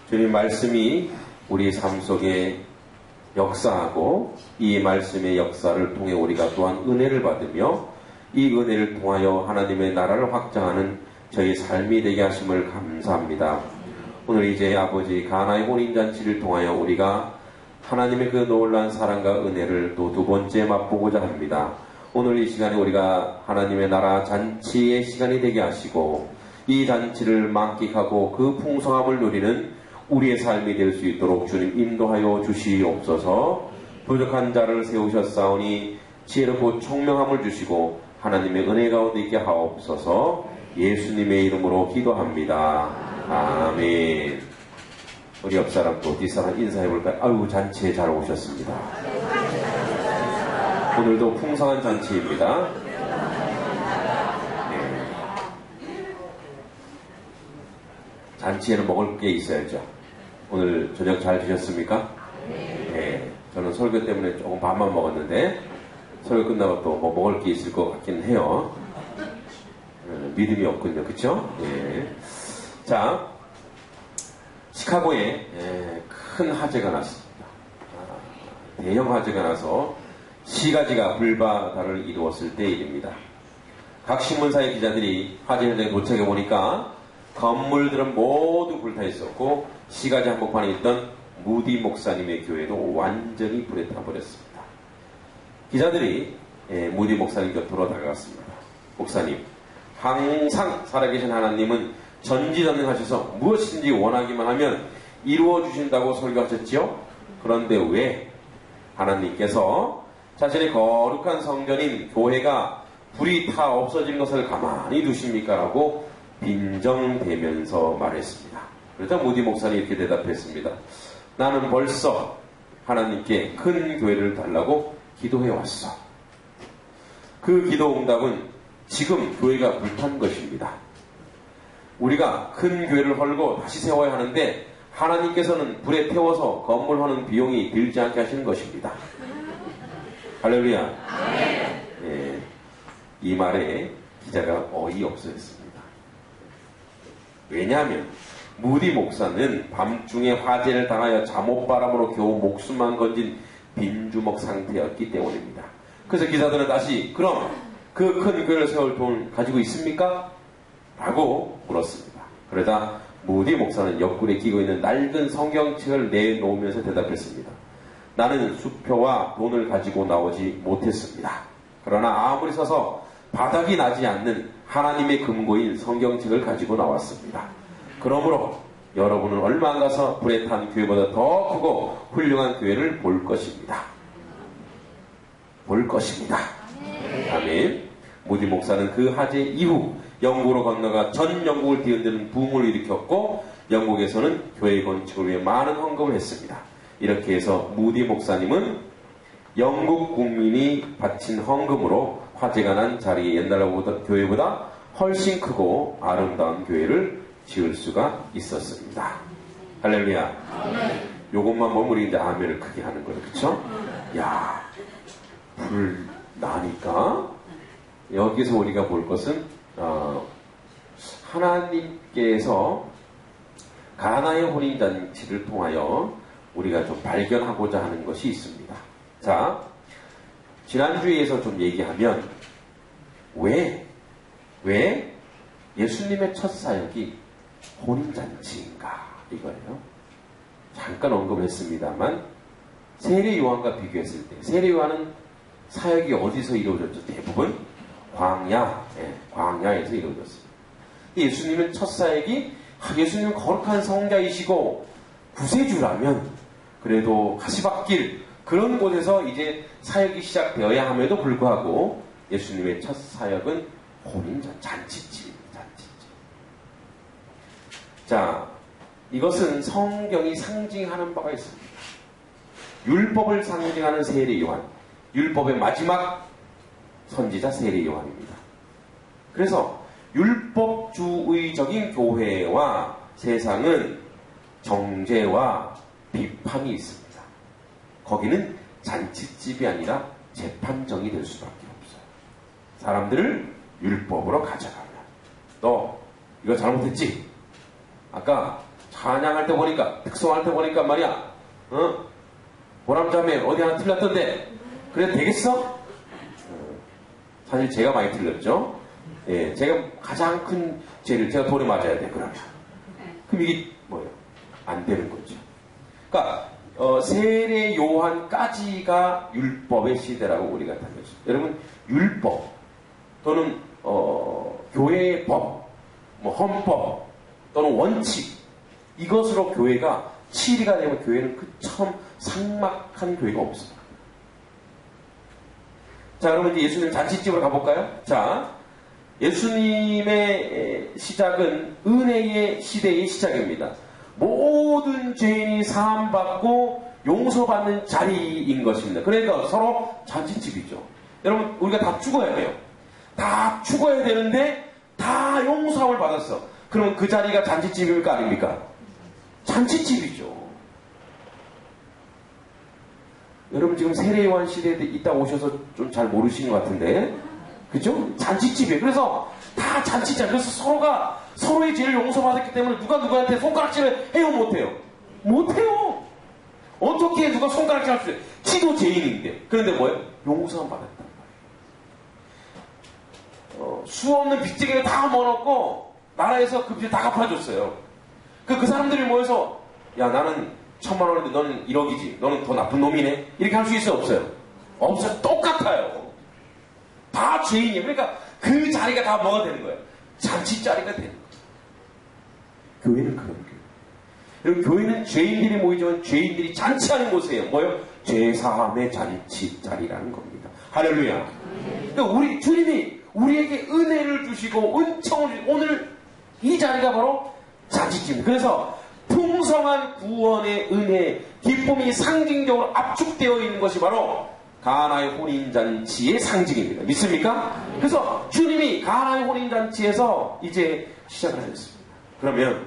주님 말씀이 우리 삶 속에 역사하고 이 말씀의 역사를 통해 우리가 또한 은혜를 받으며 이 은혜를 통하여 하나님의 나라를 확장하는 저희 삶이 되게 하심을 감사합니다. 오늘 이제 아버지 가나의 혼인잔치를 통하여 우리가 하나님의 그 놀라운 사랑과 은혜를 또 두 번째 맛보고자 합니다. 오늘 이 시간에 우리가 하나님의 나라 잔치의 시간이 되게 하시고 이 잔치를 만끽하고 그 풍성함을 누리는 우리의 삶이 될 수 있도록 주님 인도하여 주시옵소서. 부족한 자를 세우셨사오니 지혜롭고 총명함을 주시고 하나님의 은혜 가운데 있게 하옵소서. 예수님의 이름으로 기도합니다. 아멘. 우리 옆사람 또 뒷사람 인사해볼까요? 아유, 잔치에 잘 오셨습니다. 오늘도 풍성한 잔치입니다. 네. 잔치에는 먹을 게 있어야죠. 오늘 저녁 잘 드셨습니까? 네. 저는 설교 때문에 조금 밥만 먹었는데 설교 끝나고 또 뭐 먹을 게 있을 것 같긴 해요. 믿음이 없군요. 그쵸? 예. 자, 시카고에 큰 화재가 났습니다. 대형 화재가 나서 시가지가 불바다를 이루었을 때 일입니다. 각 신문사의 기자들이 화재 현장에 도착해 보니까 건물들은 모두 불타 있었고 시가지 한복판에 있던 무디 목사님의 교회도 완전히 불에 타버렸습니다. 기자들이 무디 목사님 곁으로 다가갔습니다. 목사님, 항상 살아계신 하나님은 전지전능하셔서 무엇이든지 원하기만 하면 이루어 주신다고 설교하셨지요? 그런데 왜 하나님께서 자신의 거룩한 성전인 교회가 불이 타 없어지는 것을 가만히 두십니까? 라고 빈정대면서 말했습니다. 그러자 무디 목사님이 이렇게 대답했습니다. 나는 벌써 하나님께 큰 교회를 달라고 기도해왔어. 그 기도 응답은 지금 교회가 불탄 것입니다. 우리가 큰 교회를 헐고 다시 세워야 하는데 하나님께서는 불에 태워서 건물 하는 비용이 들지 않게 하시는 것입니다. 할렐루야. 예, 이 말에 기자가 어이없어했습니다. 왜냐하면 무디 목사는 밤중에 화재를 당하여 잠옷바람으로 겨우 목숨만 건진 빈주먹 상태였기 때문입니다. 그래서 기자들은 다시 그럼 그 큰 교회를 세울 돈 가지고 있습니까? 라고 물었습니다. 그러자 무디 목사는 옆구리에 끼고 있는 낡은 성경책을 내놓으면서 대답했습니다. 나는 수표와 돈을 가지고 나오지 못했습니다. 그러나 아무리 써서 바닥이 나지 않는 하나님의 금고인 성경책을 가지고 나왔습니다. 그러므로 여러분은 얼마 안 가서 불에 탄 교회보다 더 크고 훌륭한 교회를 볼 것입니다. 볼 것입니다. 아멘. 무디 목사는 그 화재 이후 영국으로 건너가 전 영국을 뒤흔드는 붐을 일으켰고 영국에서는 교회 건축을 위해 많은 헌금을 했습니다. 이렇게 해서 무디 목사님은 영국 국민이 바친 헌금으로 화재가 난 자리에 옛날 교회보다 훨씬 크고 아름다운 교회를 지을 수가 있었습니다. 할렐루야. 요것만 보면 우리 이제 아멘을 크게 하는 거예요. 그쵸? 야, 불 나니까 여기서 우리가 볼 것은 하나님께서 가나의 혼인잔치를 통하여 우리가 좀 발견하고자 하는 것이 있습니다. 자, 지난주에서 좀 얘기하면 왜 예수님의 첫 사역이 혼인잔치인가 이거예요. 잠깐 언급을 했습니다만 세례 요한과 비교했을 때 세례 요한은 사역이 어디서 이루어졌죠? 대부분 광야에서 이루어졌습니다. 예수님은 첫 사역이 예수님은 거룩한 성자이시고 구세주라면 그래도 가시밭길 그런 곳에서 이제 사역이 시작되어야 함에도 불구하고 예수님의 첫 사역은 혼인잔치집입니다. 자, 이것은 성경이 상징하는 바가 있습니다. 율법을 상징하는 세례 요한, 율법의 마지막 선지자 세례 요한입니다. 그래서 율법주의적인 교회와 세상은 정죄와 비판이 있습니다. 거기는 잔치집이 아니라 재판정이 될 수밖에 없어요. 사람들을 율법으로 가져가면 너 이거 잘못했지? 아까 찬양할 때 보니까, 특성할 때 보니까 말이야, 보람자매 어디 하나 틀렸던데, 그래도 되겠어? 사실 제가 많이 틀렸죠? 예, 제가 가장 큰 죄를 제가 돌에 맞아야 돼, 그러면. 그럼 이게 뭐예요? 안 되는 거죠. 그러니까, 세례 요한까지가 율법의 시대라고 우리가 다녔어요. 여러분, 율법, 또는, 교회의 법, 뭐, 헌법, 또는 원칙, 이것으로 교회가 치리가 되면 교회는 그 처음 삭막한 교회가 없습니다. 자, 그러면 이제 예수님 잔치집으로 가볼까요? 자, 예수님의 시작은 은혜의 시대의 시작입니다. 모든 죄인이 사함받고 용서받는 자리인 것입니다. 그러니까 서로 잔치집이죠. 여러분, 우리가 다 죽어야 돼요. 다 죽어야 되는데 다 용서함을 받았어. 그러면 그 자리가 잔치집입니까? 아닙니까? 잔치집이죠. 여러분 지금 세례요한 시대에 있다 오셔서 좀 잘 모르시는 것 같은데, 그죠? 잔치집이에요. 그래서 다 잔치집. 그래서 서로가 서로의 죄를 용서받았기 때문에 누가 누구한테 손가락질을 해요, 못해요? 못해요. 어떻게 누가 손가락질 할 수 있어요? 지도 죄인인데. 그런데 뭐예요? 용서만 받았단 말이에요. 수 없는 빚쟁이를 다 모아놓고 나라에서 그 빚을 다 갚아줬어요. 그 사람들이 모여서, 야, 나는 1,000만 원인데 너는 1억이지. 너는 더 나쁜 놈이네. 이렇게 할 수 있어요, 없어요? 없어요. 똑같아요. 다 죄인이에요. 그러니까 그 자리가 다 뭐가 되는 거예요? 잔치 자리가 되는 거예요. 교회는 그런 교회. 여러분, 교회는 죄인들이 모이지만 죄인들이 잔치하는 곳이에요. 뭐요? 죄사함의 잔치 자리라는 겁니다. 할렐루야. 그러니까 우리 주님이 우리에게 은혜를 주시고 은총을 주시고 오늘 이 자리가 바로 잔치집입니다. 그래서 풍성한 구원의 은혜, 기쁨이 상징적으로 압축되어 있는 것이 바로 가나의 혼인잔치의 상징입니다. 믿습니까? 그래서 주님이 가나의 혼인잔치에서 이제 시작을 하셨습니다. 그러면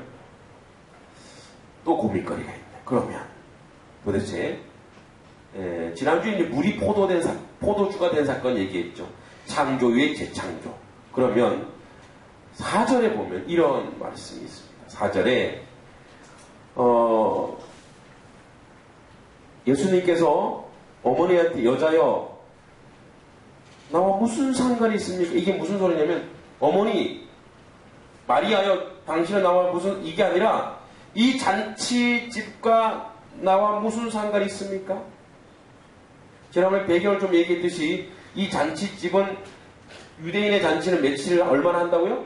또 고민거리가 있네. 그러면 도대체 지난주에 이제 물이 포도주가 된 사건 얘기했죠. 창조의 재창조. 그러면 4절에 보면 이런 말씀이 있습니다. 4절에 예수님께서 어머니한테 여자여 나와 무슨 상관이 있습니까? 이게 무슨 소리냐면 어머니 마리아여 당신은 나와 무슨 이게 아니라 이 잔치집과 나와 무슨 상관이 있습니까? 지난번에 배경을 좀 얘기했듯이 이 잔치집은 유대인의 잔치는 며칠 얼마나 한다고요?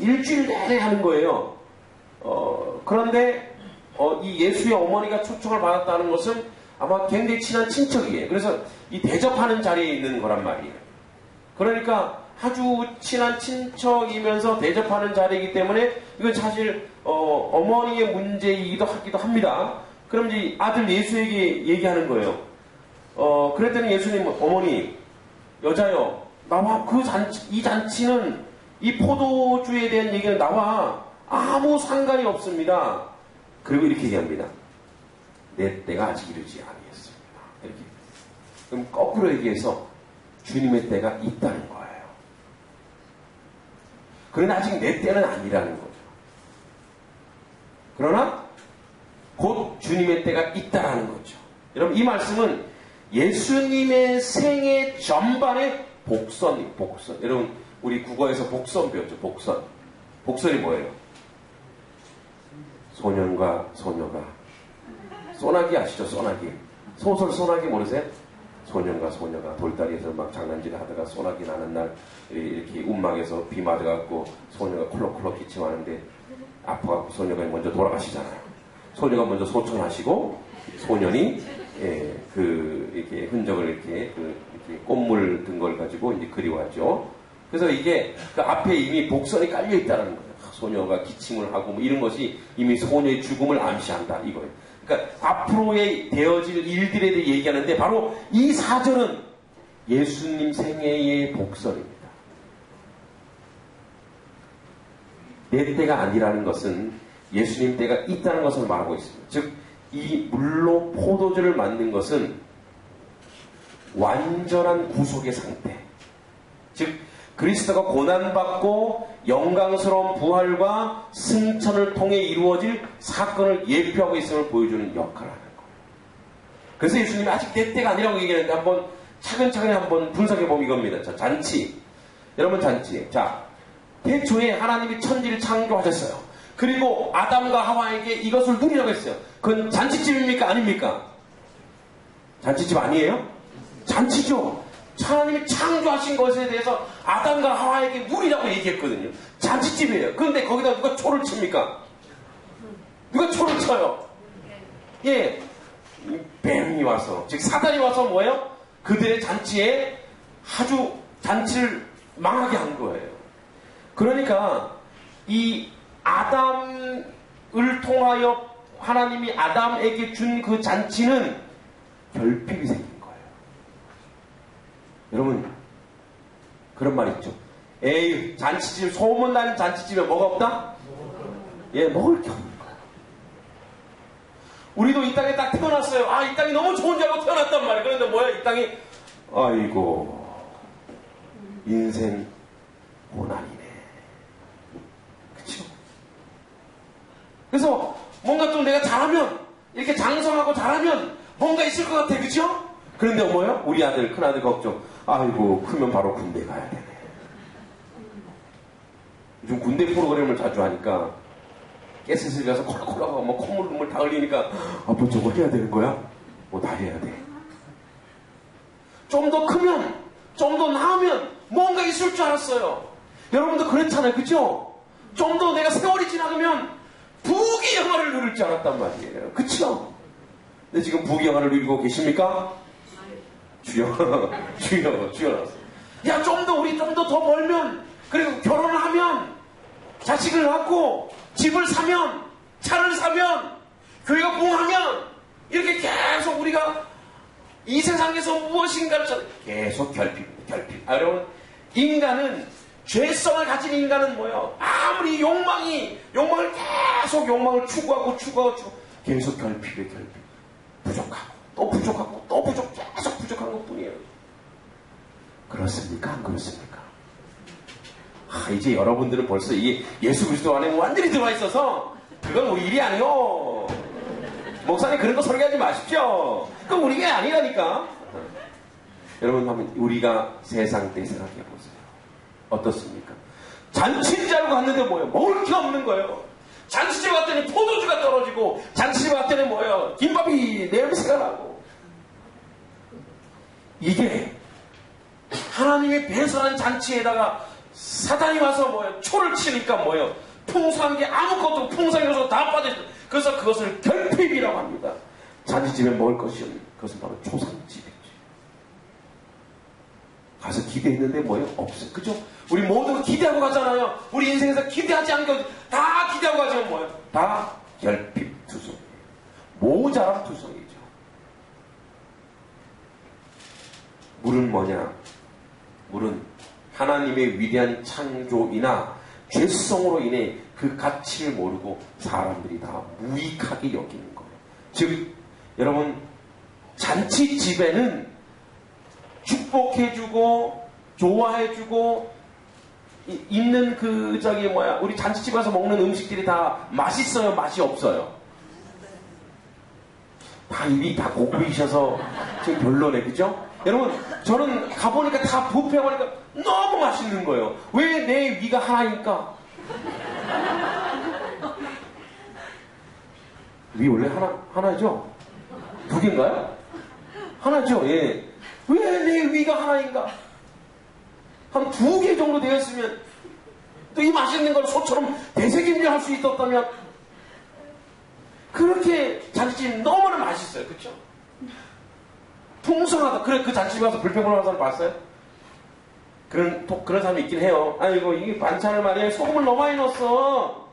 일주일 내내 하는 거예요. 그런데 이 예수의 어머니가 초청을 받았다는 것은 아마 굉장히 친한 친척이에요. 그래서 이 대접하는 자리에 있는 거란 말이에요. 그러니까 아주 친한 친척이면서 대접하는 자리이기 때문에 이건 사실 어머니의 문제이기도 하기도 합니다. 그럼 이제 아들 예수에게 얘기하는 거예요. 그랬더니 예수님은 어머니 여자여 나와 이 잔치는 이 포도주에 대한 얘기는 나와 아무 상관이 없습니다. 그리고 이렇게 얘기합니다. 내 때가 아직 이르지 아니했습니다. 이렇게. 그럼 거꾸로 얘기해서 주님의 때가 있다는 거예요. 그러나 아직 내 때는 아니라는 거죠. 그러나 곧 주님의 때가 있다라는 거죠. 여러분 이 말씀은 예수님의 생애 전반의 복선. 여러분 우리 국어에서 복선 배웠죠. 복선이 뭐예요? 소년과 소녀가 소나기 아시죠? 소나기. 소설 소나기 모르세요? 소년과 소녀가 돌다리에서 막 장난질을 하다가 소나기 나는 날 이렇게 운막에서 비 맞아갖고 소녀가 콜록콜록 기침하는데 아파갖고 소녀가 먼저 돌아가시잖아요. 소녀가 먼저 소천하시고 소년이 이렇게 흔적을 이렇게 꽃물 든 걸 가지고 이제 그리워하죠. 그래서 이게 그 앞에 이미 복선이 깔려 있다는 거예요. 소녀가 기침을 하고 뭐 이런 것이 이미 소녀의 죽음을 암시한다 이거예요. 그러니까 앞으로의 되어질 일들에 대해 얘기하는데 바로 이 4절은 예수님 생애의 복선입니다. 내 때가 아니라는 것은 예수님 때가 있다는 것을 말하고 있습니다. 즉, 이 물로 포도주를 만든 것은 완전한 구속의 상태. 즉, 그리스도가 고난받고 영광스러운 부활과 승천을 통해 이루어질 사건을 예표하고 있음을 보여주는 역할을 하는 거예요. 그래서 예수님이 아직 내 때가 아니라고 얘기했는데 한번 차근차근히 한번 분석해보면 이겁니다. 자, 잔치. 여러분 잔치. 자, 태초에 하나님이 천지를 창조하셨어요. 그리고 아담과 하와에게 이것을 누리라고 했어요. 그건 잔치집입니까? 아닙니까? 잔치집 아니에요? 잔치죠. 하나님이 창조하신 것에 대해서 아담과 하와에게 누리라고 얘기했거든요. 잔치집이에요. 그런데 거기다 누가 초를 칩니까? 누가 초를 쳐요? 예, 뱀이 와서, 즉 사단이 와서 뭐예요? 그들의 잔치에 아주 잔치를 망하게 한 거예요. 그러니까 이 아담을 통하여 하나님이 아담에게 준 그 잔치는 결핍이 생긴 거예요. 여러분, 그런 말 있죠. 에이, 잔치집, 소문난 잔치집에 뭐가 없다? 예, 먹을 게 없는 거예요. 우리도 이 땅에 딱 태어났어요. 아, 이 땅이 너무 좋은 줄 알고 태어났단 말이에요. 그런데 뭐야, 이 땅이, 아이고, 인생 고난이네. 그쵸? 그래서 뭔가 좀 내가 잘하면, 이렇게 장성하고 잘하면 뭔가 있을 것 같아. 그쵸? 그런데 뭐예요? 우리 아들, 큰아들 걱정. 아이고, 크면 바로 군대 가야 되네. 요즘 군대 프로그램을 자주 하니까 가스실 가서 콜라콜라하고 뭐 콧물 눈물 다 흘리니까 아빠 저거 해야 되는 거야? 뭐 다 해야 돼. 좀 더 크면, 좀 더 나으면 뭔가 있을 줄 알았어요. 여러분도 그랬잖아요. 그죠? 좀 더 내가 세월이 지나가면 부귀 영화를 누릴 줄 알았단 말이에요. 그쵸? 근데 지금 부귀 영화를 누리고 계십니까? 주여, 주여, 주여. 야, 좀 더 우리 좀 더 벌면, 그리고 결혼을 하면, 자식을 낳고, 집을 사면, 차를 사면, 교회가 부흥하면, 이렇게 계속 우리가 이 세상에서 무엇인가를 계속 결핍. 아, 여러분, 인간은, 죄성을 가진 인간은 뭐예요? 아무리 욕망을 계속 욕망을 추구하고, 계속 결핍. 부족하고, 또 부족하고, 또 계속 부족한 것 뿐이에요. 그렇습니까? 안 그렇습니까? 아, 이제 여러분들은 벌써 이 예수 그리스도 안에 완전히 들어와 있어서, 그건 우리 일이 아니요. 목사님 그런 거 설계하지 마십시오. 그건 우리 일이 아니라니까. 여러분, 한번 우리가 세상 때 생각해 보세요. 어떻습니까? 잔치인 줄 알고 갔는데 뭐예요? 먹을 게 없는 거예요. 잔치집 왔더니 포도주가 떨어지고, 잔치집 왔더니 뭐예요? 김밥이 냄새가 나고. 이게 하나님의 배설한 잔치에다가 사단이 와서 뭐예요? 초를 치니까 뭐예요? 풍성한 게 아무것도 풍성한 것으로 다 빠져있어요. 그래서 그것을 결핍이라고 합니다. 잔치집에 먹을 것이 없는 그것은 바로 초상집이죠. 가서 기대했는데 뭐예요? 없어요. 그죠? 우리 모두 기대하고 가잖아요. 우리 인생에서 기대하지 않고 다 기대하고 가지만 뭐예요? 다 결핍투성이에요. 모자란 투성이죠. 물은 뭐냐? 물은 하나님의 위대한 창조이나 죄성으로 인해 그 가치를 모르고 사람들이 다 무익하게 여기는 거예요. 즉, 여러분, 잔치집에는 축복해주고 좋아해주고 있는 우리 잔치집 가서 먹는 음식들이 다 맛있어요? 맛이 없어요? 다 입이 다 고급이셔서 지금 별로네. 그죠? 여러분, 저는 가보니까 다 뷔페하고 하니까 너무 맛있는 거예요. 왜 내 위가 하나니까? 위 원래 하나죠? 두 개인가요? 하나죠? 예. 왜 내 위가 하나인가? 한 2개 정도 되었으면, 또 이 맛있는 걸 소처럼 되새김질 할 수 있었다면, 그렇게 잔치집 너무나 맛있어요. 그쵸? 풍성하다. 그래, 그 잔치집 가서 불평을 하는 사람 봤어요? 그런 사람이 있긴 해요. 아이고, 이게 반찬을 말이야. 소금을 너무 많이 넣었어.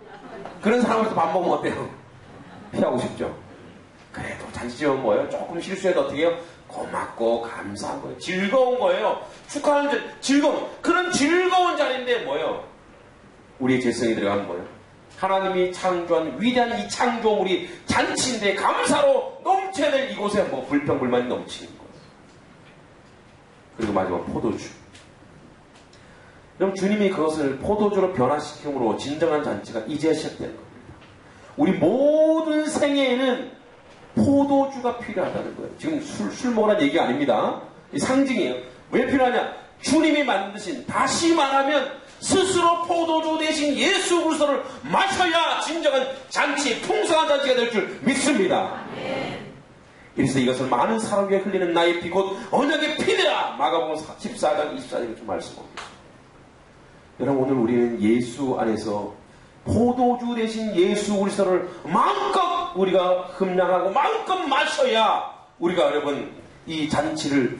그런 사람한테 밥 먹으면 어때요? 피하고 싶죠? 그래도 잔치집은 뭐예요? 조금 실수해도 어떻게 해요? 고맙고 감사한 거예요. 즐거운 거예요. 축하하는 즐거운. 그런 즐거운 자리인데 뭐예요? 우리의 죄성이 들어가는 거예요. 하나님이 창조한 위대한 이 창조물이 잔치인데 감사로 넘쳐야 될 이곳에 뭐 불평불만이 넘치는 거예요. 그리고 마지막 포도주. 그럼 주님이 그것을 포도주로 변화시킴으로 진정한 잔치가 이제 시작되는 겁니다. 우리 모든 생애에는 포도주가 필요하다는 거예요. 지금 술 먹으라는 얘기가 아닙니다. 이 상징이에요. 왜 필요하냐? 주님이 만드신, 다시 말하면 스스로 포도주 대신 예수 그리스도를 마셔야 진정한 잔치, 풍성한 잔치가 될 줄 믿습니다. 그래서 이것을 많은 사람 위에 흘리는 나의 피 곧 언약의 피되라. 마가복음 14장 24절에 이렇게 말씀합니다. 여러분, 오늘 우리는 예수 안에서 포도주 대신 예수 그리스도를 마음껏 우리가 흠량하고 마음껏 마셔야 우리가 여러분 이 잔치를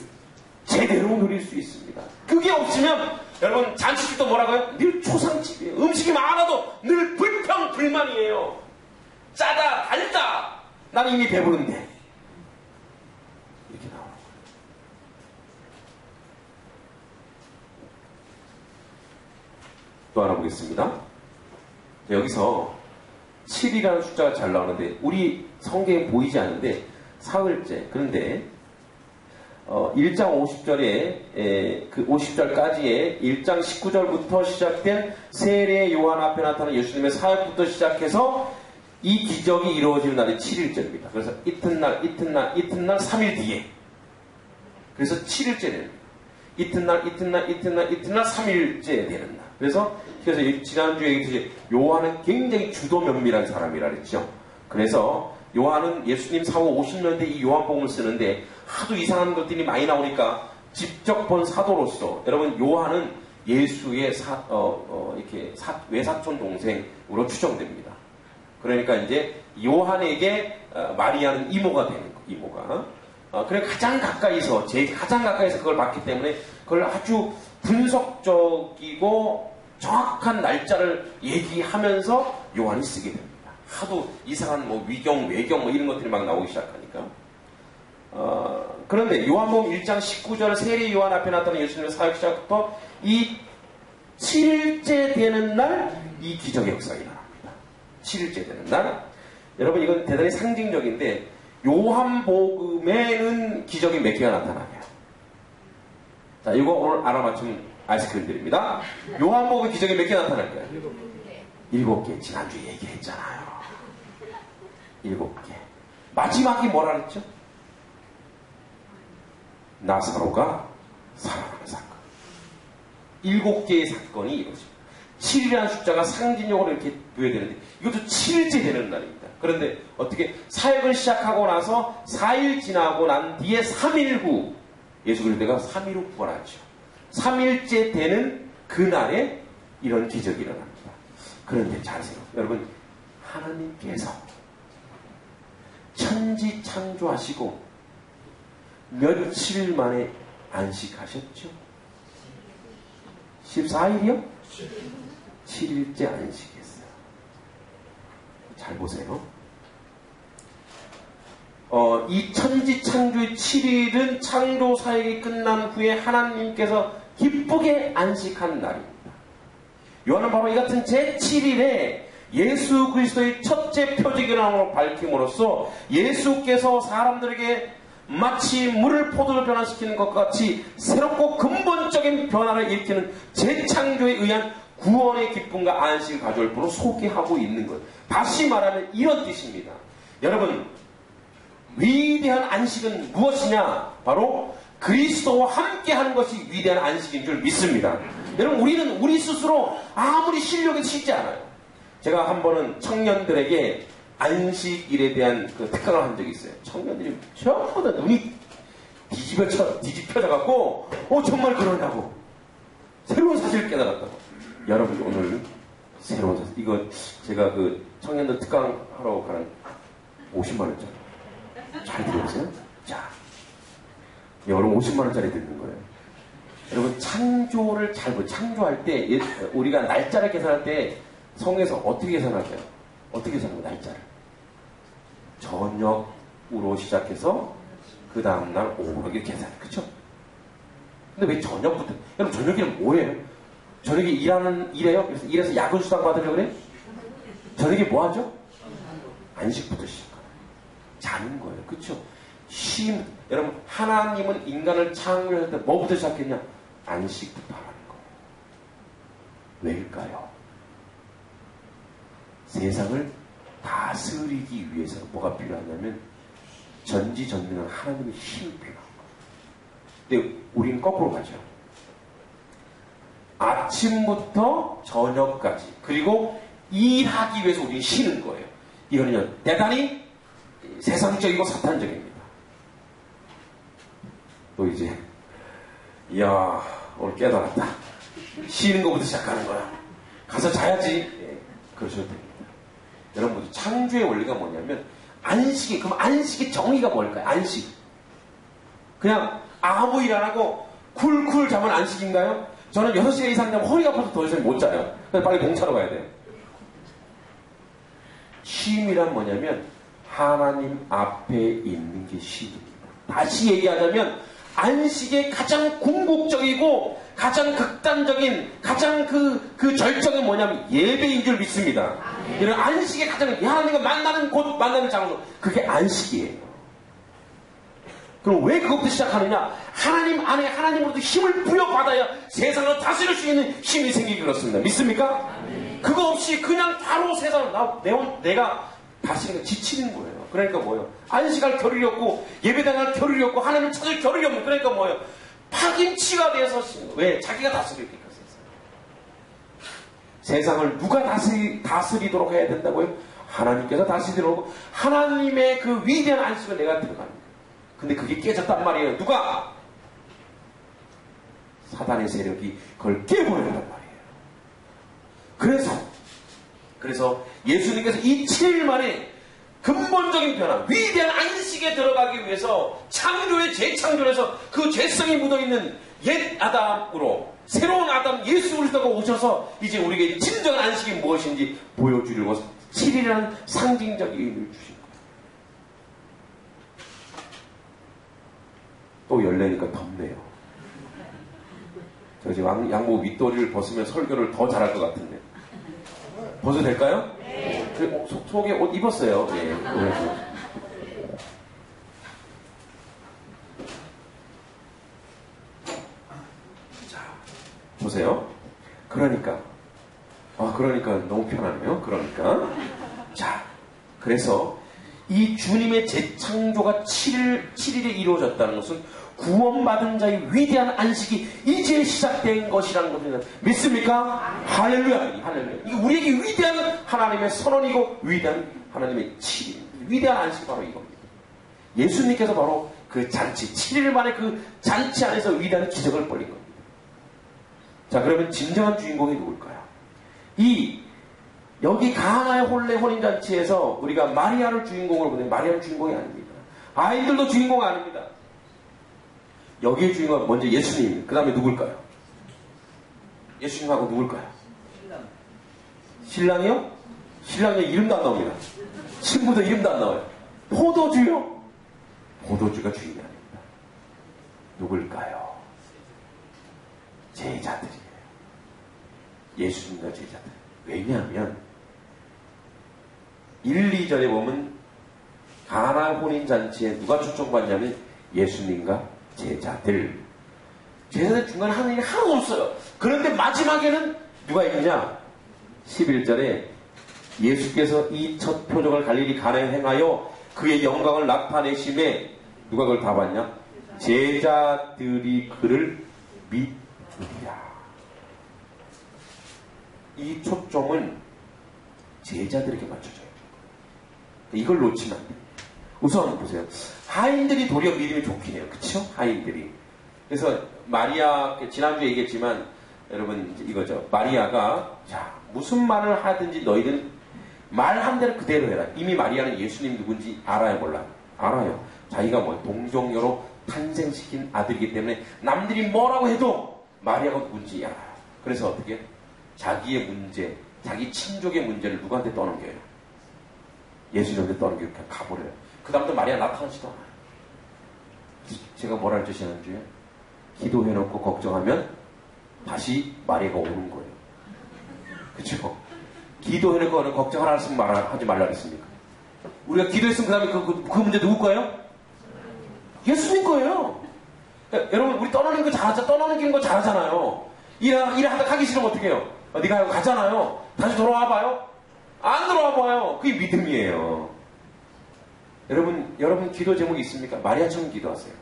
제대로 누릴 수 있습니다. 그게 없으면 여러분 잔치집도 뭐라고요? 늘 초상집이에요. 음식이 많아도 늘 불평불만이에요. 짜다 달다 나는 이미 배부른데 이렇게 나오는 거예요. 또 하나 보겠습니다. 여기서 7이라는 숫자가 잘 나오는데 우리 성경에 보이지 않는데 사흘째. 그런데 1장 50절에 그 50절까지의 1장 19절부터 시작된 세례 요한 앞에 나타난 예수님의 사역부터 시작해서 이 기적이 이루어지는 날이 7일째입니다. 그래서 이튿날 3일 뒤에, 그래서 7일째 됩니다. 이튿날 3일째 되는 날. 그래서 지난주에 얘기했듯이 요한은 굉장히 주도 면밀한 사람이라 그랬죠. 그래서 요한은 예수님 사후 50년대 이 요한복음을 쓰는데 하도 이상한 것들이 많이 나오니까 직접 본 사도로서 여러분 요한은 예수의 외사촌 동생으로 추정됩니다. 그러니까 이제 요한에게 마리아는 이모가 되는 거예요. 이모가. 그래 가장 가까이서 그걸 봤기 때문에 그걸 아주 분석적이고 정확한 날짜를 얘기하면서 요한이 쓰게 됩니다. 하도 이상한 위경, 외경 이런 것들이 막 나오기 시작하니까. 그런데 요한복음 1장 19절 세례 요한 앞에 나타난 예수님의 사역 시작부터 이 7일째 되는 날 이 기적의 역사가 일어납니다. 7일째 되는 날. 여러분 이건 대단히 상징적인데 요한복음에는 기적이 몇 개가 나타나요. 자, 이거 오늘 알아맞히면 아이스크림 드립니다. 요한복음 기적이 몇 개 나타날까요? 7개. 지난주에 얘기했잖아요. 7개. 마지막이 뭐라 그랬죠? 나사로가 살아나는 사건. 7개의 사건이 이루어집니다. 7이라는 숫자가 상징적으로 이렇게 부여되는데 이것도 7일째 되는 날입니다. 그런데 어떻게 사역을 시작하고 나서 4일 지나고 난 뒤에 3일 후 예수 그리스도가 3일 후 부활하죠. 3일째 되는 그날에 이런 기적이 일어납니다. 그런데 잘하세요. 여러분 하나님께서 천지 창조하시고 며칠 만에 안식하셨죠? 14일이요? 7일째 안식했어요. 잘 보세요. 이 천지 창조의 7일은 창조 사역이 끝난 후에 하나님께서 기쁘게 안식한 날입니다. 요한은 바로 이 같은 제7일에 예수 그리스도의 첫째 표적이라는 밝힘으로써 예수께서 사람들에게 마치 물을 포도로 변화시키는 것과 같이 새롭고 근본적인 변화를 일으키는 재창조에 의한 구원의 기쁨과 안식을 가져올 분으로 소개하고 있는 것. 다시 말하면 이런 뜻입니다. 여러분 위대한 안식은 무엇이냐? 바로 그리스도와 함께하는 것이 위대한 안식인 줄 믿습니다. 여러분 우리는 우리 스스로 아무리 실력이 치지 않아요. 제가 한 번은 청년들에게 안식일에 대한 그 특강을 한 적이 있어요. 청년들이 전부 다 눈이 뒤집혀져갖고 정말 그러냐고 새로운 사실을 깨달았다고. 여러분 오늘 새로운 사실 이거 제가 그 청년들 특강하러 가는 50만원짜리 잘 들어보세요. 자, 여러분 50만원짜리 듣는 거예요. 여러분 창조를 창조할 때 우리가 날짜를 계산할 때 성에서 어떻게 계산할까요? 어떻게 계산하고 날짜를 저녁으로 시작해서 그 다음날 오후로 이렇게 계산해요. 그쵸? 근데 왜 저녁부터? 여러분 저녁에는 뭐예요? 저녁에 일해요? 그래서 일해서 야근 수당 받으려고 그래? 저녁에 뭐 하죠? 안식부터 시작해요. 자는 거예요. 그쵸? 여러분 하나님은 인간을 창조할 때 뭐부터 시작했냐? 안식부터 하는 거예요. 왜일까요? 세상을 다스리기 위해서 뭐가 필요하냐면 전지전능한 하나님의 힘이 필요한 거예요. 근데 우리는 거꾸로 가죠. 아침부터 저녁까지 그리고 일하기 위해서 우리는 쉬는 거예요. 이거는요 대단히 세상적이고 사탄적입니다. 또 이제 이야 오늘 깨달았다. 쉬는 것부터 시작하는 거야. 가서 자야지. 예, 그러셔도 됩니다. 여러분 창조의 원리가 뭐냐면 안식이 그럼 안식의 정의가 뭘까요? 안식 그냥 아무 일 안 하고 쿨쿨 자면 안식인가요? 저는 6시간 이상 자면 허리가 아파서 더 이상 못 자요. 그래서 빨리 공차로 가야 돼요. 쉼이란 뭐냐면 하나님 앞에 있는 게 쉼입니다. 다시 얘기하자면 안식의 가장 궁극적이고 가장 극단적인 가장 그 절정은 뭐냐면 예배인 줄 믿습니다. 이런 안식의 가장 하나님과 만나는 곳 만나는 장소 그게 안식이에요. 그럼 왜 그것부터 시작하느냐? 하나님 안에 하나님으로부터 힘을 부여받아야 세상을 다스릴 수 있는 힘이 생기기 그렇습니다. 믿습니까? 그거 없이 그냥 바로 세상을 내가 다스리는 지치는 거예요. 그러니까 뭐예요? 안식할 겨를이 없고 예배당할 겨를이 없고 하나님을 찾을 겨를이 없는 그러니까 뭐예요? 파김치가 돼서 왜? 자기가 다스리니까 세상을 누가 다스리도록 해야 된다고요? 하나님께서 다스리도록 하나님의 그 위대한 안식을 내가 들어갑니다. 근데 그게 깨졌단 말이에요. 누가? 사단의 세력이 그걸 깨버렸단 말이에요. 그래서 예수님께서 이 7일 만에 근본적인 변화, 위대한 안식에 들어가기 위해서 창조의 재창조에서 그 죄성이 묻어있는 옛 아담으로 새로운 아담 예수 그리스도가 오셔서 이제 우리에게 진정한 안식이 무엇인지 보여주려고 7일이라는 상징적 의미를 주신 거예요. 또 열내니까 덥네요. 저 지금 양복 윗도리를 벗으면 설교를 더 잘할 것 같은데. 벗어도 될까요? 네. 속에 옷 입었어요. 네. 자, 보세요. 그러니까 너무 편하네요. 자, 그래서 이 주님의 재창조가 7일에 이루어졌다는 것은 구원받은 자의 위대한 안식이 이제 시작된 것이라는 것을 믿습니까? 할렐루야. 할렐루야. 이게 우리에게 위대한 하나님의 선언이고 위대한 하나님의 7일. 위대한 안식이 바로 이겁니다. 예수님께서 바로 그 잔치, 7일 만에 그 잔치 안에서 위대한 기적을 벌린 겁니다. 자, 그러면 진정한 주인공이 누굴까요? 여기 가나의 혼인잔치에서 우리가 마리아를 주인공으로 보는데 마리아는 주인공이 아닙니다. 아이들도 주인공 아닙니다. 여기의 주인공은 먼저 예수님, 그 다음에 누굴까요? 예수님하고 누굴까요? 신랑이요? 신랑의 이름도 안 나옵니다. 신부도 이름도 안 나와요. 포도주요? 포도주가 주인이 아닙니다. 누굴까요? 제자들이에요. 예수님과 제자들. 왜냐하면 1, 2절에 보면 가나 혼인잔치에 누가 초청받냐면 예수님과 제자들. 제자들 중간에 하는 일이 하나도 없어요. 그런데 마지막에는 누가 있느냐? 11절에 예수께서 이 첫 표적을 갈릴리 가나에 행하여 그의 영광을 나타내심에 누가 그걸 다 봤냐? 제자들이 그를 믿으리라. 이 초점은 제자들에게 맞춰져요. 이걸 놓치면 안 돼요. 우선 보세요. 하인들이 도리어 믿음이 좋긴 해요. 그쵸? 하인들이. 그래서 마리아, 지난주에 얘기했지만 여러분 이거죠. 마리아가 자 무슨 말을 하든지 너희들은 말한 대로 그대로 해라. 이미 마리아는 예수님 누군지 알아요 몰라요? 알아요. 자기가 뭐 동정녀로 탄생시킨 아들이기 때문에 남들이 뭐라고 해도 마리아가 누군지 알아요. 그래서 어떻게? 자기의 문제, 자기 친족의 문제를 누구한테 떠넘겨요? 예수님한테 떠넘겨 그냥 가버려요. 그 다음부터 마리아 나타나지도 않아요. 제가 뭐라 했죠 지난주에? 기도해놓고 걱정하면 다시 마리아가 오는 거예요. 그쵸? 기도해놓고 걱정하라 했으면 하지 말라 그랬습니까? 우리가 기도했으면 그 다음에 그 문제 누구 거예요? 예수님 거예요. 그러니까 여러분 우리 떠나는 거 잘하잖아요. 떠나는 거 잘하잖아요. 일하다 가기 싫으면 어떻게 해요? 네가 가잖아요. 다시 돌아와봐요. 안 돌아와봐요. 그게 믿음이에요. 여러분 기도 제목이 있습니까? 마리아처럼 기도하세요.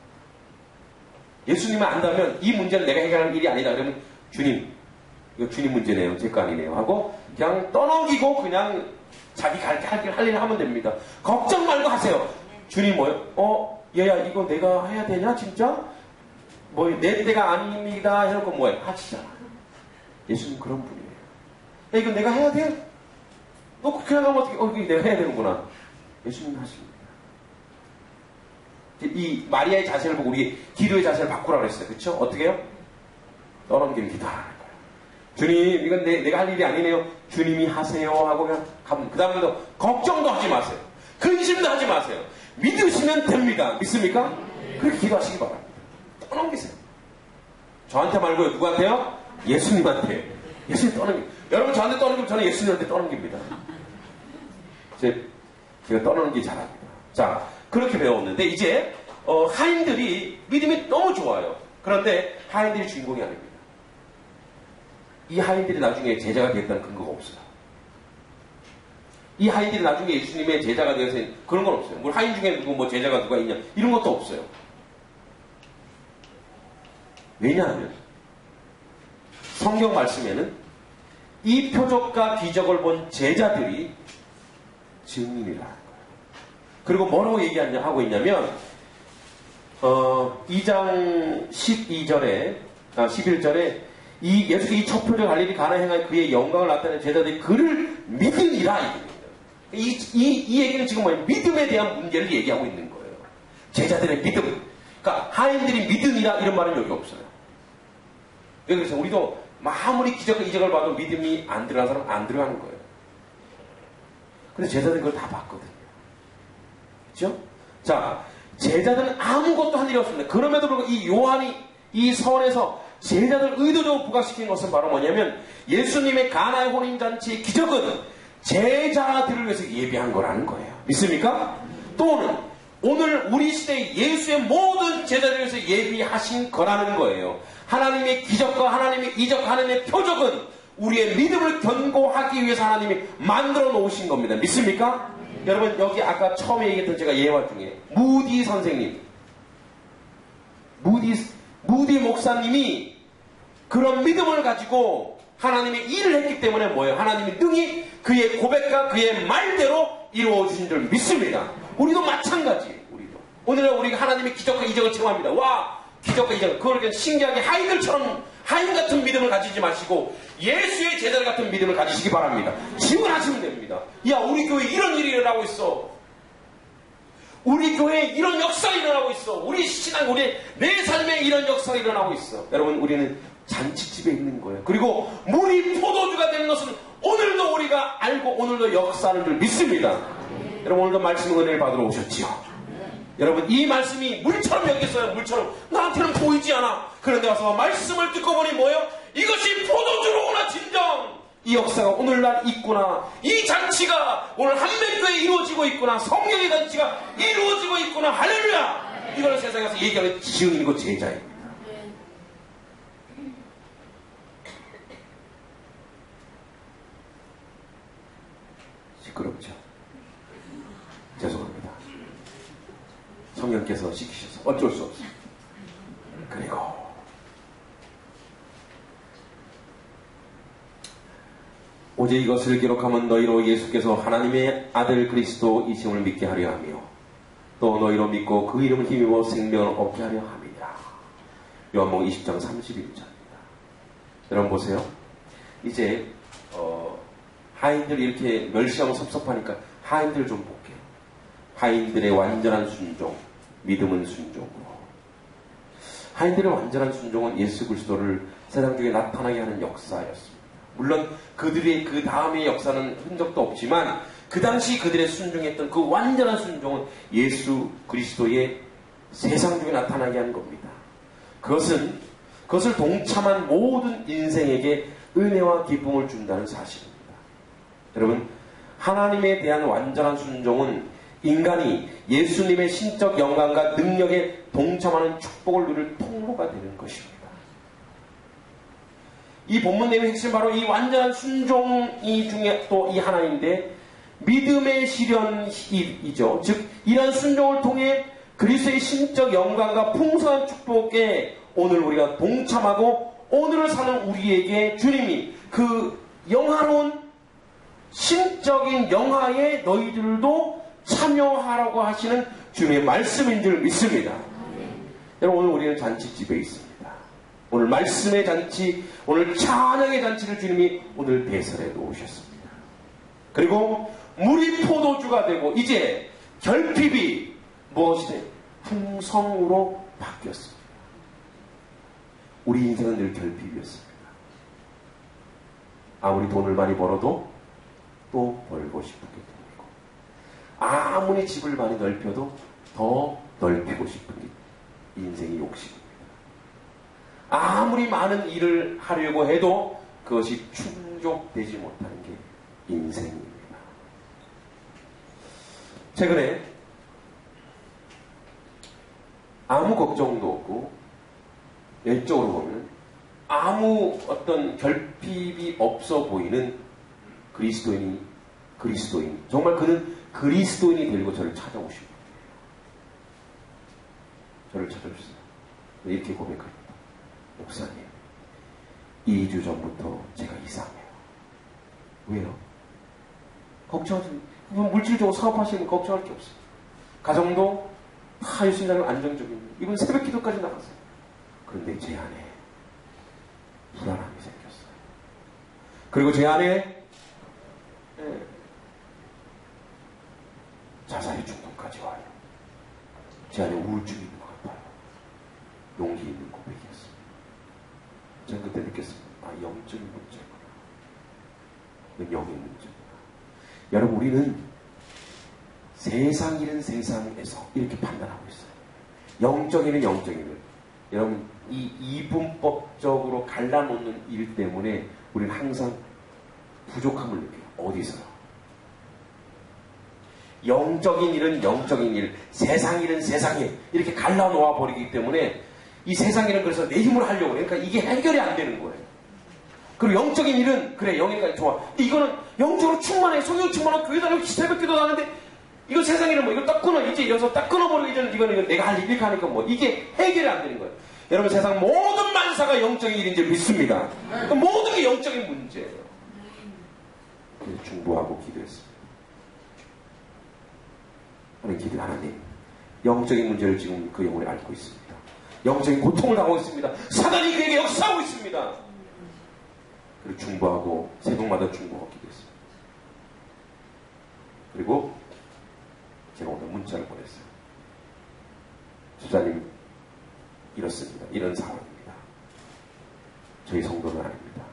예수님을 안다면 이 문제는 내가 해결할 일이 아니다. 그러면 주님, 이거 주님 문제네요. 제 거 아니네요. 하고 그냥 떠넘기고 그냥 자기 할 일 하면 됩니다. 걱정 말고 하세요. 주님 뭐예요? 얘야 이거 내가 해야 되냐 진짜? 내 때가 아닙니다. 해놓고 뭐예요? 하시잖아. 예수님 그런 분이에요. 야 이거 내가 해야 돼? 너 그냥 하면 어떻게 이거 내가 해야 되는구나. 예수님 하십니다. 이 마리아의 자세를 보고 우리 기도의 자세를 바꾸라고 했어요. 그렇죠? 어떻게 해요? 떠넘기는 기도하는 거예요. 주님 이건 내가 할 일이 아니네요. 주님이 하세요 하고 그냥 가면 그 다음부터 걱정도 하지 마세요. 근심도 하지 마세요. 믿으시면 됩니다. 믿습니까? 그렇게 기도하시기 바랍니다. 떠넘기세요. 저한테 말고요. 누구한테요? 예수님한테. 예수님 떠넘기. 여러분 저한테 떠넘기면 저는 예수님한테 떠넘깁니다. 제가 떠넘기 잘합니다. 자, 그렇게 배웠는데 이제 하인들이 믿음이 너무 좋아요. 그런데 하인들이 주인공이 아닙니다. 이 하인들이 나중에 제자가 됐다는 근거가 없어요. 이 하인들이 나중에 예수님의 제자가 되어서 그런 건 없어요. 뭐 하인 중에 누구 제자가 누가 있냐 이런 것도 없어요. 왜냐하면 성경 말씀에는 이 표적과 기적을 본 제자들이 증인이라는 거예요. 그리고 뭐라고 하고 있냐면 2장 12절에 11절에 예수께서 이 첫 표적 갈릴리 가나 행하여 그의 영광을 나타낸 제자들이 그를 믿으니라. 이 얘기는 지금 믿음에 대한 문제를 얘기하고 있는 거예요. 제자들의 믿음. 그러니까 하인들이 믿으니라 이런 말은 여기 없어요. 그래서 우리도 아무리 기적과 이적을 봐도 믿음이 안 들어가는 사람은 안 들어가는 거예요. 근데 제자들은 그걸 다 봤거든요. 그렇죠? 자, 제자들은 아무것도 한 일이 없습니다. 그럼에도 불구하고 이 요한이 이 선에서 제자들 의도적으로 부각시킨 것은 바로 뭐냐면 예수님의 가나의 혼인잔치의 기적은 제자들을 위해서 예비한 거라는 거예요. 믿습니까? 또는 오늘 우리 시대의 예수의 모든 제자들을 위해서 예비하신 거라는 거예요. 하나님의 기적과 하나님의 이적, 하나님의 표적은 우리의 믿음을 견고하기 위해서 하나님이 만들어 놓으신 겁니다. 믿습니까? 여러분 여기 아까 처음에 얘기했던 제가 예화 중에 무디 선생님, 무디 목사님이 그런 믿음을 가지고 하나님의 일을 했기 때문에 뭐예요? 하나님이 능히 그의 고백과 그의 말대로 이루어 주신 줄 믿습니다. 우리도 마찬가지예요. 오늘은 우리가 하나님의 기적과 이적을 체험합니다. 와, 기적과 이적. 그걸 그냥 신기하게 하인들처럼 하인 같은 믿음을 가지지 마시고 예수의 제자들 같은 믿음을 가지시기 바랍니다. 지원하시면 됩니다. 야, 우리 교회에 이런 일이 일어나고 있어. 우리 교회에 이런 역사가 일어나고 있어. 우리 신앙, 내 삶에 이런 역사가 일어나고 있어. 여러분, 우리는 잔치집에 있는 거예요. 그리고 물이 포도주가 되는 것은 오늘도 우리가 알고 오늘도 역사하는 줄 믿습니다. 여러분, 오늘도 말씀 은혜를 받으러 오셨지요. 여러분, 이 말씀이 물처럼 여겼어요. 물처럼. 나한테는 보이지 않아. 그런데 와서 말씀을 듣고 보니 뭐예요? 이것이 포도주로구나, 진정. 이 역사가 오늘날 있구나. 이 잔치가 오늘 한백교에 이루어지고 있구나. 성령의 잔치가 이루어지고 있구나. 할렐루야. 이걸 세상에서 얘기하는 지은이고 제자입니다. 시끄럽죠? 죄송합니다. 성령께서 시키셔서 어쩔 수 없어요. 그리고 오직 이것을 기록하면 너희로 예수께서 하나님의 아들 그리스도이심을 믿게 하려 하며 또 너희로 믿고 그 이름을 힘입어 생명을 얻게 하려 함이라. 요한복음 20장 31절입니다. 여러분 보세요. 이제 하인들 이렇게 멸시하고 섭섭하니까 하인들 좀 볼게요. 하인들의 완전한 순종, 믿음은 순종으로. 하인들의 완전한 순종은 예수 그리스도를 세상 중에 나타나게 하는 역사였습니다. 물론 그들의 그 다음의 역사는 흔적도 없지만 그 당시 그들의 순종했던 그 완전한 순종은 예수 그리스도의 세상 중에 나타나게 하는 겁니다. 그것을 동참한 모든 인생에게 은혜와 기쁨을 준다는 사실입니다. 여러분, 하나님에 대한 완전한 순종은 인간이 예수님의 신적 영광과 능력에 동참하는 축복을 누릴 통로가 되는 것입니다. 이 본문 내용의 핵심 바로 이 완전한 순종이 중에 또 이 하나인데 믿음의 실현이죠. 즉 이런 순종을 통해 그리스도의 신적 영광과 풍성한 축복에 오늘 우리가 동참하고 오늘을 사는 우리에게 주님이 그 영화로운 신적인 영화에 너희들도 참여하라고 하시는 주님의 말씀인 줄 믿습니다. 여러분 오늘 우리는 잔치집에 있습니다. 오늘 말씀의 잔치, 오늘 찬양의 잔치를 주님이 오늘 배설해 놓으셨습니다. 그리고 물이 포도주가 되고 이제 결핍이 무엇이 돼? 풍성으로 바뀌었습니다. 우리 인생은 늘 결핍이었습니다. 아무리 돈을 많이 벌어도 또 벌고 싶은 게 돈이고 아무리 집을 많이 넓혀도 더 넓히고 싶은 게 인생의 욕심입니다. 아무리 많은 일을 하려고 해도 그것이 충족되지 못하는 게 인생입니다. 최근에 아무 걱정도 없고 열적으로 보면 아무 어떤 결핍이 없어 보이는 그리스도인 정말 그는 그리스도인이 되고 저를 찾아오십니다. 저를 찾아오셨어요. 이렇게 고백합니다. 목사님 2주 전부터 제가 이상해요. 왜요? 걱정하지 물질적으로 사업하시면 걱정할 게 없어요. 가정도 다 예수님은 안정적입니다. 이분 새벽 기도까지 나갔어요. 그런데 제 안에 불안함이 생겼어요. 그리고 제 안에 자살의 충동까지 와요. 제 안에 우울증이 있는 것 같아요. 용기 있는 고백이었습니다. 저는 그때 느꼈습니다. 영적인 문제구나. 이건 영의 문제구나. 여러분 우리는 세상 일은 세상에서 이렇게 판단하고 있어요. 영적인 일은 영적인 일. 여러분 이 이분법적으로 갈라놓는 일 때문에 우리는 항상 부족함을 느껴요. 어디서요? 영적인 일은 영적인 일, 세상 일은 세상 일 이렇게 갈라놓아 버리기 때문에 이 세상 일은 그래서 내 힘으로 하려고 해요. 그러니까 이게 해결이 안 되는 거예요. 그리고 영적인 일은 그래 영일까지 좋아. 이거는 영적으로 충만해. 성령 충만한 교회 다니고 새벽 기도 나는데 이거 세상 일은 뭐 이거 딱 끊어. 이제 여기서 딱 끊어버리기 전에 이거는 내가 할 일 이렇게 하니까 뭐 이게 해결이 안 되는 거예요. 여러분 세상 모든 만사가 영적인 일인 줄 믿습니다. 그러니까 모든 게 영적인 문제예요. 그래서 중보하고 기도했습니다. 하나님 영적인 문제를 지금 그 영혼이 앓고 있습니다. 영적인 고통을 당하고 있습니다. 사단이 그에게 역사하고 있습니다. 그리고 중보하고 새벽마다 중보하고 기도했습니다. 그리고 제가 오늘 문자를 보냈어요. 집사님 이렇습니다. 이런 상황입니다. 저희 성도는 아닙니다.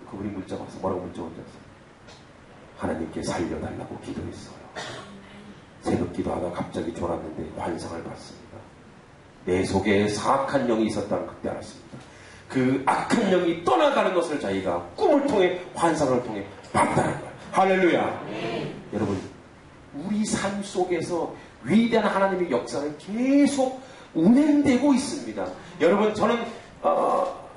그분이 문자 와서 뭐라고 문자 온지 아세요? 하나님께 살려달라고 기도했어요. 새벽 기도하다 갑자기 졸았는데 환상을 봤습니다. 내 속에 사악한 영이 있었다는 그때 알았습니다. 그 악한 영이 떠나가는 것을 자기가 꿈을 통해 환상을 통해 봤다는 거예요. 할렐루야. 여러분 우리 삶 속에서 위대한 하나님의 역사는 계속 운행되고 있습니다. 여러분 저는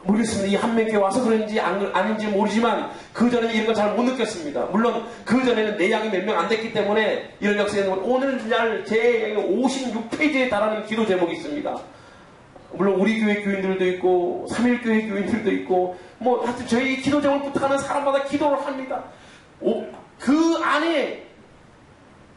모르겠습니다. 이 한명교회 와서 그런지 아닌지 모르지만 그전에는 이런 거 잘 못 느꼈습니다. 물론 그전에는 내 양이 몇 명 안 됐기 때문에 이런 역사에 오늘날 제 56페이지에 달하는 기도 제목이 있습니다. 물론 우리 교회 교인들도 있고 3일교회 교인들도 있고 뭐 하여튼 저희 기도 제목을 부탁하는 사람마다 기도를 합니다. 그 안에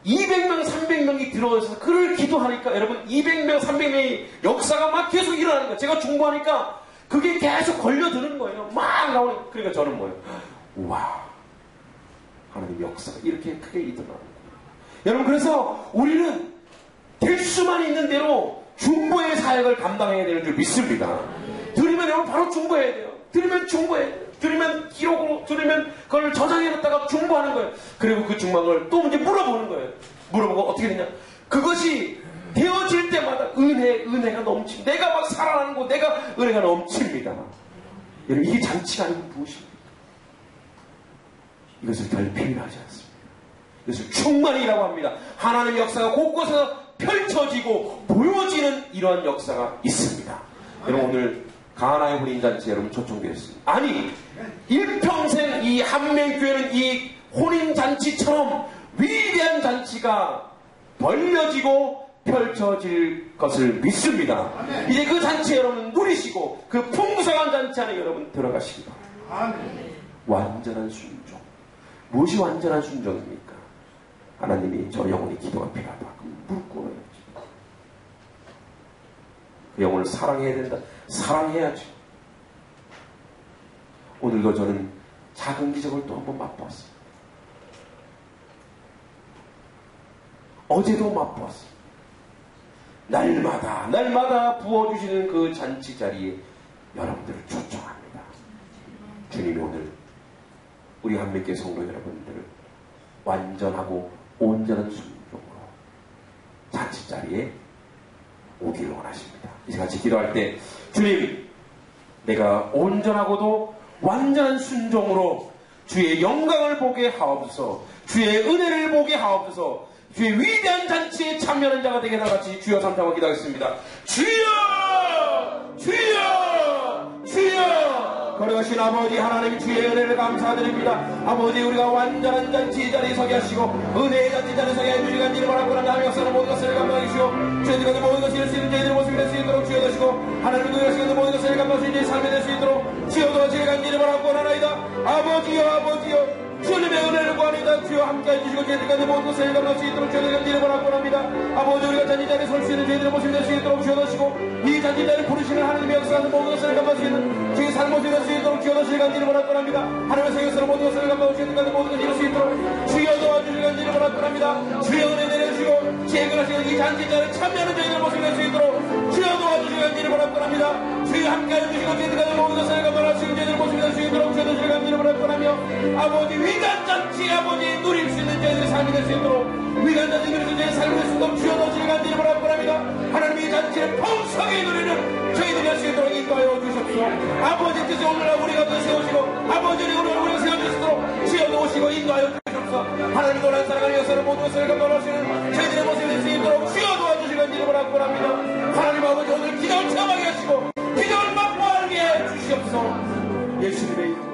200명, 300명이 들어와서 그를 기도하니까 여러분 200명, 300명의 역사가 막 계속 일어나는 거예요. 제가 중보하니까 그게 계속 걸려드는 거예요. 막 나오는. 그러니까 저는 뭐예요? 우와, 하나님 역사가 이렇게 크게 일어나는 거예요. 여러분 그래서 우리는 될 수만 있는 대로 중보의 사역을 감당해야 되는 줄 믿습니다. 들으면 여러분 바로 중보해야 돼요. 들으면 중보해야 돼요. 들으면 기록으로, 들으면 그걸 저장해놨다가 중보하는 거예요. 그리고 그 중보한 걸 또 이제 물어보는 거예요. 물어보고 어떻게 되냐? 그것이 되어질 때마다 은혜가 넘칩니다. 내가 막 살아나는 거, 내가 은혜가 넘칩니다. 여러분 이게 잔치가 아니고 무엇입니까? 이것을 결핍이 하지 않습니다. 이것을 충만이라고 합니다. 하나님의 역사가 곳곳에서 펼쳐지고 보여지는 이러한 역사가 있습니다. 여러분 오늘 가나의 혼인잔치 여러분 초청되었습니다. 아니 일평생 이 한명교회는 이 혼인잔치처럼 위대한 잔치가 벌려지고 펼쳐질 것을 믿습니다. 이제 그 잔치 여러분 누리시고 그 풍성한 잔치 안에 여러분 들어가시기 바랍니다. 완전한 순종. 무엇이 완전한 순종입니까? 하나님이 저 영혼이 기도가 필요하다. 그럼 무릎 꿇어야지. 그 영혼을 사랑해야 된다. 사랑해야지. 오늘도 저는 작은 기적을 또 한번 맛보았어요. 어제도 맛보았어요. 날마다 부어주시는 그 잔치 자리에 여러분들을 초청합니다. 주님이 오늘 우리 한명교회 성도 여러분들을 완전하고 온전한 순종으로 잔치 자리에 오기를 원하십니다. 이제 같이 기도할 때 주님, 내가 온전하고도 완전한 순종으로 주의 영광을 보게 하옵소서, 주의 은혜를 보게 하옵소서, 주의 위대한 잔치에 참여하는 자가 되게 나같이 주여 삼창하고 기도하겠습니다. 주여! 주여! 주여! 거룩하신 아버지 하나님, 주의 은혜를 감사드립니다. 아버지, 우리가 완전한 잔치 자리에 서게 하시고 은혜의 잔치 자리에 서게 해주시고 간절히 바라고 하나님 역사는 모든 것을 감당해 주시고 저희들과 모든 것을 이룰 수 있는 저희들의 모습이 될 수 있도록 주여 되시고 하나님을 구하시는 모든 것을 감당할 수 있는 삶이 될 수 있도록 주여 도와주시고 간절히 바라고 하나이다. 아버지여 아버지여, 주님의 은혜를 구합니다. 주여 함께해 주시고 저희들까지 모든 것을 감당할 수 있도록 저희들 간절히 바라고 합니다. 아버지, 우리가 잔치 자리에 설 수 있는 저희들의 모습이 될 수 있도록 주여 도시고 이 잔치 자리에 부르시는 하나님의 역사하는 모든 것을 감당할 수 있는 저희 삶 모습이 될 수 있도록 주여 도시고 간절히 바라고 합니다. 하나님의 생각으로 모든 것을 감당할 수 있는 저희들까지 모든 것을 이룰 수 있도록 주여 도와주시고 간절히 바라고 합니다. 주여 은혜 내려주시고 지혜근하시는 이 잔치 자리에 참여하는 저희들의 모습이 될 수 있도록 주여 도와주시고 간절히 바라고 합니다. 주여 함께해 주시고 저희들까지 모든 것을 감당할 수 있는 저희들의 모습이 될 수 있도록 주여 도시고 간절히 바라고 하며 아버지, 위대한 잔치 아버지 누릴 수 있는 저희들의 삶이 될 수 있도록 위대한 잔치 누릴 수 있는 저희들의 삶이 될 수 있도록 주여 도시고 간절히 바라고 합니다. 하나님의 잔치를 풍성히 누리는 저희들이 될 수 있도록 인도하여 주십시오. 아버지 뜻이 오늘날 우리가 그 세우시고 아버지 오늘 우리가 세워주시도록 주여 도우시고 인도하여 주십시오. 하나님 노란 사랑을 위해서는 모든 것을 감당하시는 저희들의 모습이 될 수 있도록 주여 도와주시고 간절히 바라고 합니다. 하나님 아버지, 오늘 기적을 체험하게 하시고 기적을 맛보게 해 주시옵소서. 예수님의 이름